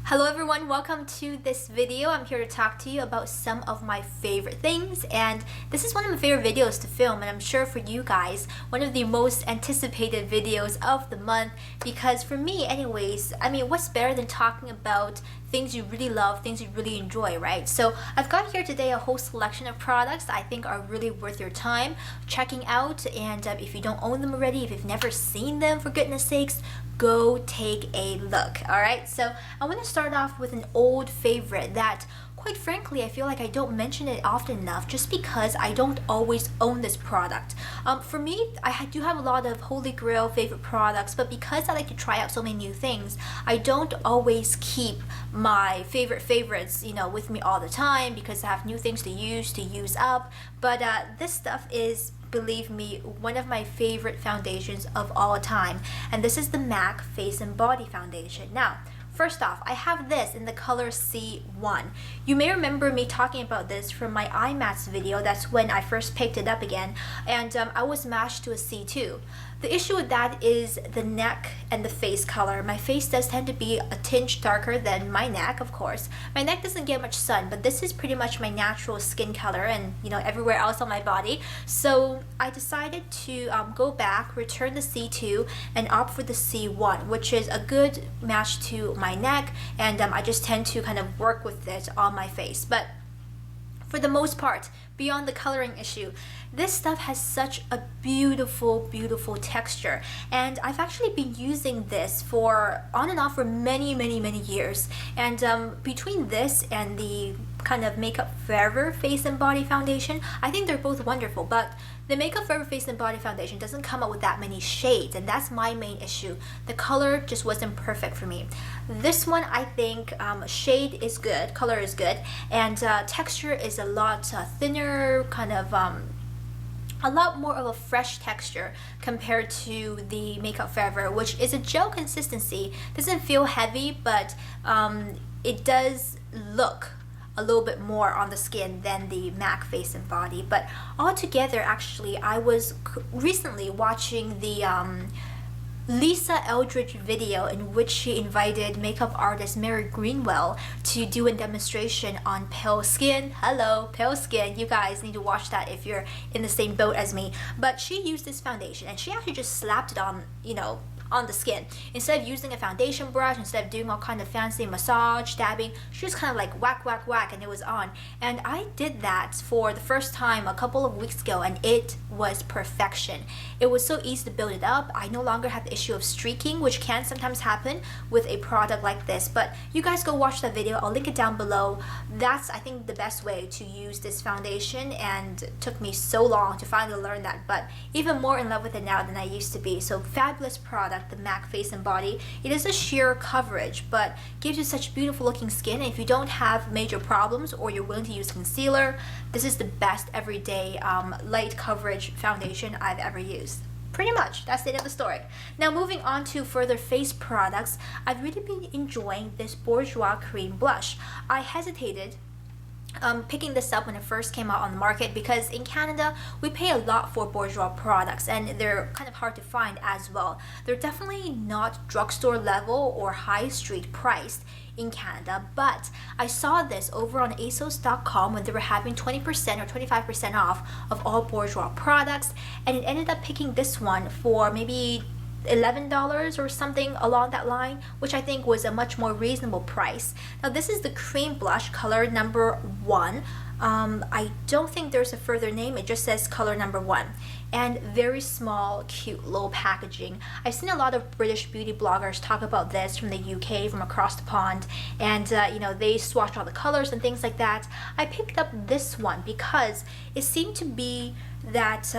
Hello everyone, welcome to this video. I'm here to talk to you about some of my favorite things, and this is one of my favorite videos to film, and I'm sure for you guys, one of the most anticipated videos of the month, because for me anyways, I mean, what's better than talking about things you really love, things you really enjoy, right? So I've got here today a whole selection of products I think are really worth your time checking out, and if you don't own them already, if you've never seen them, for goodness sakes, go take a look. All right, so I want to start off with an old favorite that, quite frankly, I feel like I don't mention it often enough just because I don't always own this product. For me, I do have a lot of holy grail favorite products, but because I like to try out so many new things, I don't always keep my favorites, you know, with me all the time because I have new things to use up. But this stuff is, believe me, one of my favorite foundations of all time, and this is the MAC Face and Body Foundation. Now, first off, I have this in the color C1. You may remember me talking about this from my eye mats video. That's when I first picked it up again, and I was matched to a C2. The issue with that is the neck and the face color. My face does tend to be a tinge darker than my neck, of course. My neck doesn't get much sun, but this is pretty much my natural skin color and, you know, everywhere else on my body. So I decided to go back, return the C2, and opt for the C1, which is a good match to my neck, and I just tend to kind of work with it on my face. But for the most part, beyond the coloring issue, this stuff has such a beautiful texture, and I've actually been using this for on and off for many years. And between this and the kind of Makeup Forever Face and Body Foundation, I think they're both wonderful, but the Makeup Forever Face and Body Foundation doesn't come out with that many shades, and that's my main issue. The color just wasn't perfect for me. This one, I think shade is good, color is good, and texture is a lot thinner, kind of a lot more of a fresh texture compared to the Makeup Forever, which is a gel consistency. Doesn't feel heavy, but it does look a little bit more on the skin than the MAC Face and Body. But altogether, actually, I was recently watching the Lisa Eldridge video in which she invited makeup artist Mary Greenwell to do a demonstration on pale skin. Hello, pale skin. You guys need to watch that if you're in the same boat as me. But she used this foundation and she actually just slapped it on, you know, on the skin. Instead of using a foundation brush, instead of doing all kind of fancy massage, dabbing, she just kind of like whack, and it was on. And I did that for the first time a couple of weeks ago, and it was perfection. It was so easy to build it up. I no longer have the issue of streaking, which can sometimes happen with a product like this. But you guys go watch that video. I'll link it down below. That's, I think, the best way to use this foundation, and it took me so long to finally learn that, but even more in love with it now than I used to be. So fabulous product, the MAC Face and Body. It is a sheer coverage, but gives you such beautiful looking skin. And if you don't have major problems or you're willing to use concealer, this is the best everyday light coverage foundation I've ever used. Pretty much, that's the end of the story. Now moving on to further face products, I've really been enjoying this Bourjois cream blush. I hesitated picking this up when it first came out on the market because in Canada we pay a lot for Bourjois products and they're kind of hard to find as well. They're definitely not drugstore level or high street priced in Canada, but I saw this over on ASOS.com when they were having 20% or 25% off of all Bourjois products, and it ended up picking this one for maybe $11 or something along that line, which I think was a much more reasonable price. Now this is the cream blush, color number 1. I don't think there's a further name, it just says color number 1, and very small, cute little packaging. I've seen a lot of British beauty bloggers talk about this from the UK, from across the pond, and you know, they swatch all the colors and things like that. I picked up this one because it seemed to be that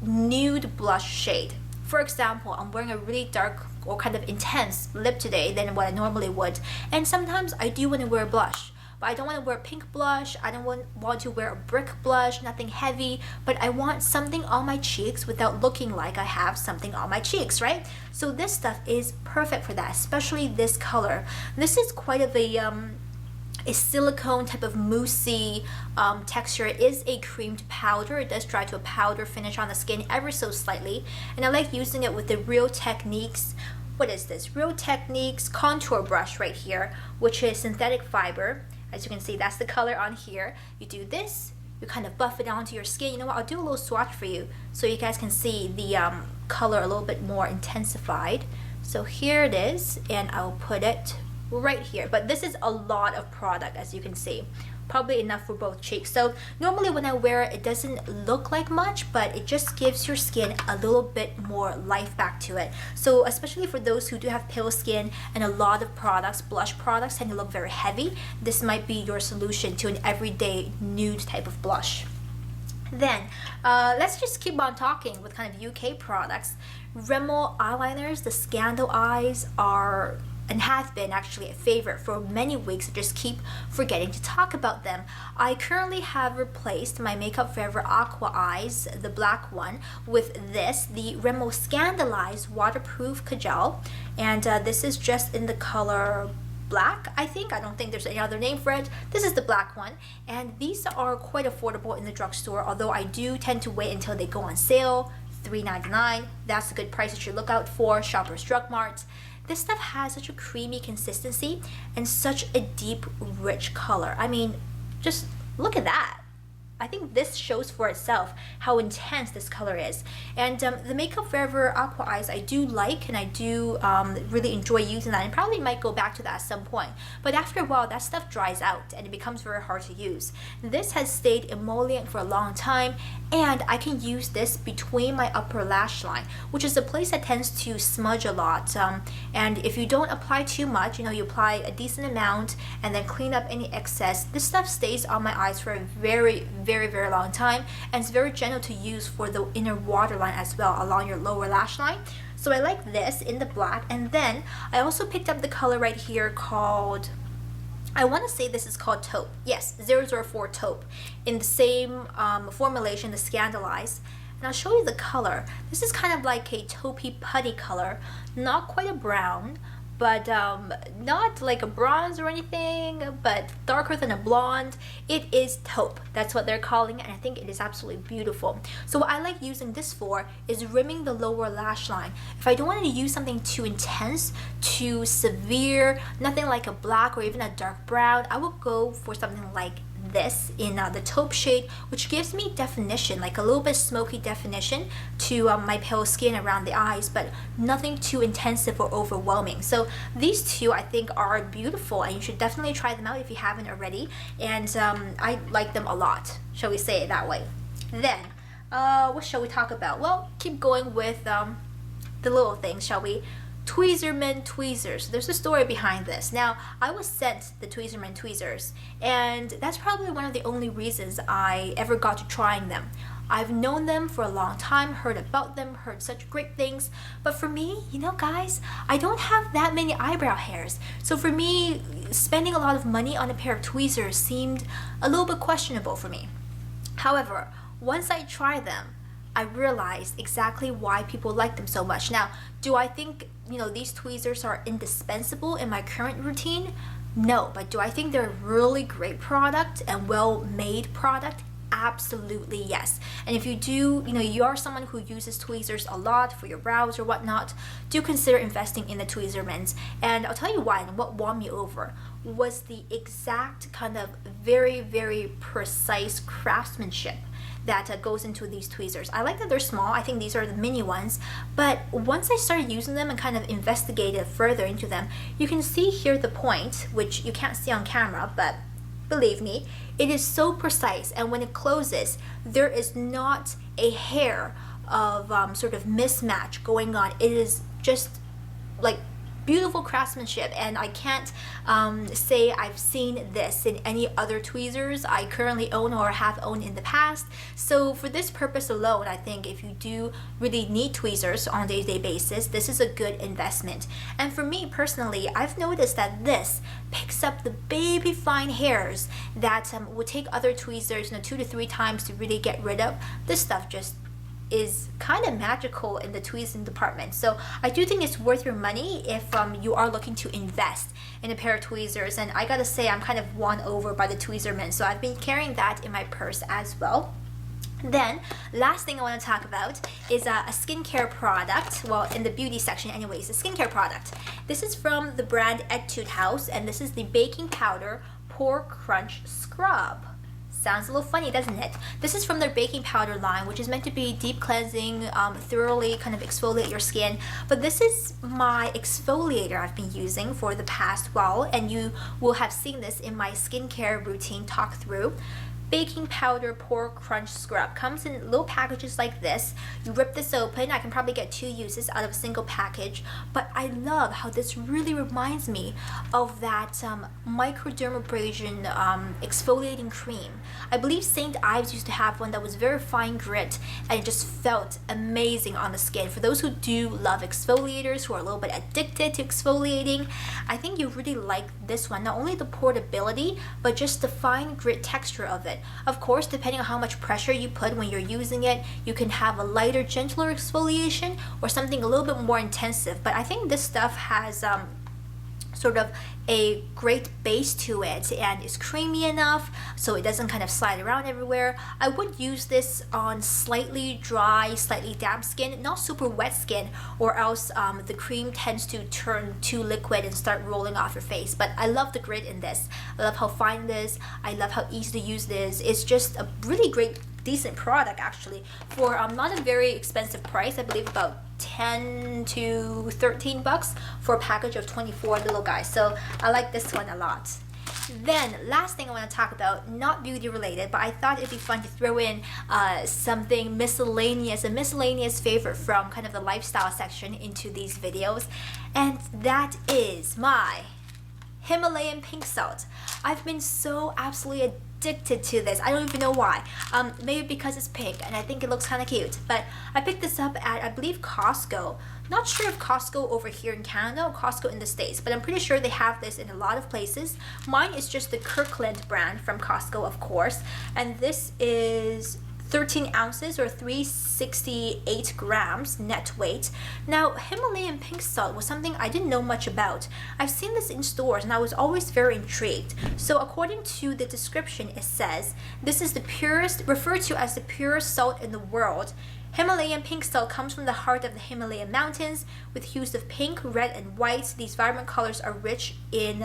nude blush shade. For example, I'm wearing a really dark or kind of intense lip today than what I normally would, and sometimes I do want to wear blush, but I don't want to wear pink blush, I don't want to wear a brick blush, nothing heavy, but I want something on my cheeks without looking like I have something on my cheeks, right? So this stuff is perfect for that, especially this color. This is quite of a silicone type of moussey texture. It is a creamed powder. It does dry to a powder finish on the skin ever so slightly, and I like using it with the Real Techniques what is this? Real Techniques contour brush right here, which is synthetic fiber. As you can see, that's the color on here. You do this, you kind of buff it onto your skin. You know what, I'll do a little swatch for you so you guys can see the color a little bit more intensified. So here it is, and I'll put it right here. But this is a lot of product, as you can see. Probably enough for both cheeks. So normally when I wear it, it doesn't look like much, but it just gives your skin a little bit more life back to it. So especially for those who do have pale skin and a lot of products, blush products tend to look very heavy, this might be your solution to an everyday nude type of blush. Then let's just keep on talking with kind of UK products. Rimmel eyeliners, the Scandal eyes, are and have been actually a favorite for many weeks. I just keep forgetting to talk about them. I currently have replaced my Makeup Forever Aqua Eyes, the black one, with this, the Rimmel Scandalize Waterproof Kajal, and this is just in the color black, I think. I don't think there's any other name for it. This is the black one, and these are quite affordable in the drugstore, although I do tend to wait until they go on sale. $3.99, that's a good price that you look out for. Shoppers Drug Mart. This stuff has such a creamy consistency and such a deep, rich color. I mean, just look at that. I think this shows for itself how intense this color is. And the Makeup Forever Aqua Eyes I do like, and I do really enjoy using that, and probably might go back to that at some point. But after a while, that stuff dries out and it becomes very hard to use. This has stayed emollient for a long time, and I can use this between my upper lash line, which is a place that tends to smudge a lot. And if you don't apply too much, you know, you apply a decent amount and then clean up any excess, this stuff stays on my eyes for a very long time, and it's very gentle to use for the inner waterline as well along your lower lash line. So I like this in the black, and then I also picked up the color right here called, I want to say this is called Taupe. Yes, 004 Taupe, in the same formulation, the Scandalize. And I'll show you the color. This is kind of like a taupey putty color, not quite a brown, but not like a bronze or anything, but darker than a blonde. It is taupe, that's what they're calling it, and I think it is absolutely beautiful. So what I like using this for is rimming the lower lash line. If I don't want to use something too intense, too severe, nothing like a black or even a dark brown, I will go for something like this in the taupe shade, which gives me definition, like a little bit smoky definition to my pale skin around the eyes, but nothing too intensive or overwhelming. So these two I think are beautiful, and you should definitely try them out if you haven't already, and I like them a lot, shall we say it that way. Then what shall we talk about? Well, keep going with the little things, shall we? Tweezerman tweezers. There's a story behind this. Now, I was sent the Tweezerman tweezers, and that's probably one of the only reasons I ever got to trying them. I've known them for a long time, heard about them, heard such great things, but for me, you know guys, I don't have that many eyebrow hairs. So for me, spending a lot of money on a pair of tweezers seemed a little bit questionable for me. However, once I tried them, I realized exactly why people like them so much. Now, do I think, you know, these tweezers are indispensable in my current routine? No, but do I think they're a really great product and well-made product? Absolutely yes. And if you do, you know, you are someone who uses tweezers a lot for your brows or whatnot, do consider investing in the Tweezermans. And I'll tell you why, and what won me over was the exact kind of very precise craftsmanship that goes into these tweezers. I like that they're small. I think these are the mini ones, but once I started using them and kind of investigated further into them, you can see here the point, which you can't see on camera, but believe me, it is so precise, and when it closes, there is not a hair of sort of mismatch going on. It is just like beautiful craftsmanship, and I can't say I've seen this in any other tweezers I currently own or have owned in the past. So for this purpose alone, I think if you do really need tweezers on a day-to-day basis, this is a good investment. And for me personally, I've noticed that this picks up the baby fine hairs that would take other tweezers, you know, 2 to 3 times to really get rid of. This stuff just is kind of magical in the tweezing department. So I do think it's worth your money if you are looking to invest in a pair of tweezers. And I gotta say, I'm kind of won over by the Tweezerman, so I've been carrying that in my purse as well. Then, last thing I want to talk about is a skincare product. Well, in the beauty section anyways, a skincare product. This is from the brand Etude House, and this is the Baking Powder Pore Crunch Scrub. Sounds a little funny, doesn't it? This is from their baking powder line, which is meant to be deep cleansing, thoroughly kind of exfoliate your skin. But this is my exfoliator I've been using for the past while, and you will have seen this in my skincare routine talk through. Baking Powder Pore Crunch Scrub comes in little packages like this. You rip this open. I can probably get 2 uses out of a single package, but I love how this really reminds me of that microdermabrasion exfoliating cream. I believe St. Ives used to have one that was very fine grit, and it just felt amazing on the skin. For those who do love exfoliators, who are a little bit addicted to exfoliating, I think you really like this one. Not only the portability, but just the fine grit texture of it. Of course, depending on how much pressure you put when you're using it, you can have a lighter, gentler exfoliation or something a little bit more intensive. But I think this stuff has sort of a great base to it, and it's creamy enough so it doesn't kind of slide around everywhere. I would use this on slightly dry, slightly damp skin, not super wet skin, or else the cream tends to turn too liquid and start rolling off your face. But I love the grit in this. I love how fine it is. I love how easy to use this. It's just a really great, decent product actually for not a very expensive price. I believe about 10 to 13 bucks for a package of 24 little guys. So I like this one a lot. Then last thing I want to talk about, not beauty related, but I thought it'd be fun to throw in something miscellaneous, a miscellaneous favorite from kind of the lifestyle section into these videos, and that is my Himalayan pink salt. I've been so absolutely addicted to this. I don't even know why. Maybe because it's pink and I think it looks kind of cute. But I picked this up at, I believe, Costco. Not sure if Costco over here in Canada or Costco in the States, but I'm pretty sure they have this in a lot of places. Mine is just the Kirkland brand from Costco, of course. And this is 13 ounces or 368 grams net weight. Now, Himalayan pink salt was something I didn't know much about. I've seen this in stores and I was always very intrigued. So according to the description, it says this is the purest, referred to as the purest salt in the world. Himalayan pink salt comes from the heart of the Himalayan mountains with hues of pink, red, and white. These vibrant colors are rich in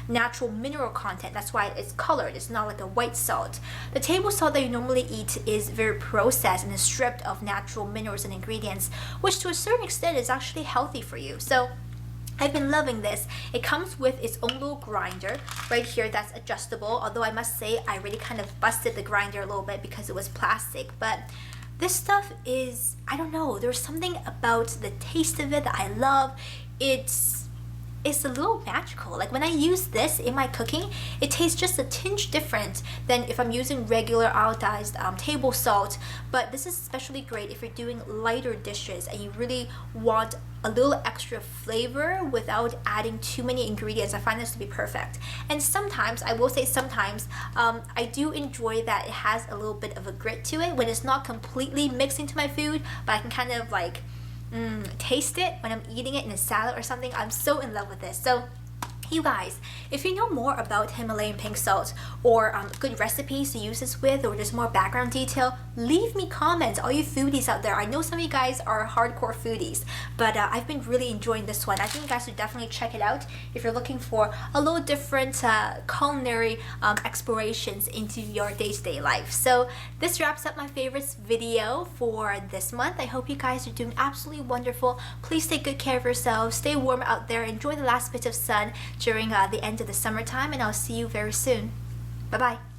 natural mineral content. That's why it's colored. It's not like a white salt. The table salt that you normally eat is very processed and is stripped of natural minerals and ingredients, which to a certain extent is actually healthy for you. So I've been loving this. It comes with its own little grinder right here that's adjustable, although I must say I really kind of busted the grinder a little bit because it was plastic. But this stuff is, I don't know, there's something about the taste of it that I love. It's a little magical. Like when I use this in my cooking, it tastes just a tinge different than if I'm using regular iodized table salt. But this is especially great if you're doing lighter dishes and you really want a little extra flavor without adding too many ingredients. I find this to be perfect. And sometimes, I will say sometimes, I do enjoy that it has a little bit of a grit to it when it's not completely mixed into my food, but I can kind of like taste it when I'm eating it in a salad or something. I'm so in love with this. So you guys, if you know more about Himalayan pink salt or good recipes to use this with, or just more background detail, leave me comments. All you foodies out there, I know some of you guys are hardcore foodies, but I've been really enjoying this one. I think you guys should definitely check it out if you're looking for a little different culinary explorations into your day-to-day life. So this wraps up my favorites video for this month. I hope you guys are doing absolutely wonderful. Please take good care of yourselves, stay warm out there, enjoy the last bit of sun during the end of the summertime, and I'll see you very soon. Bye-bye.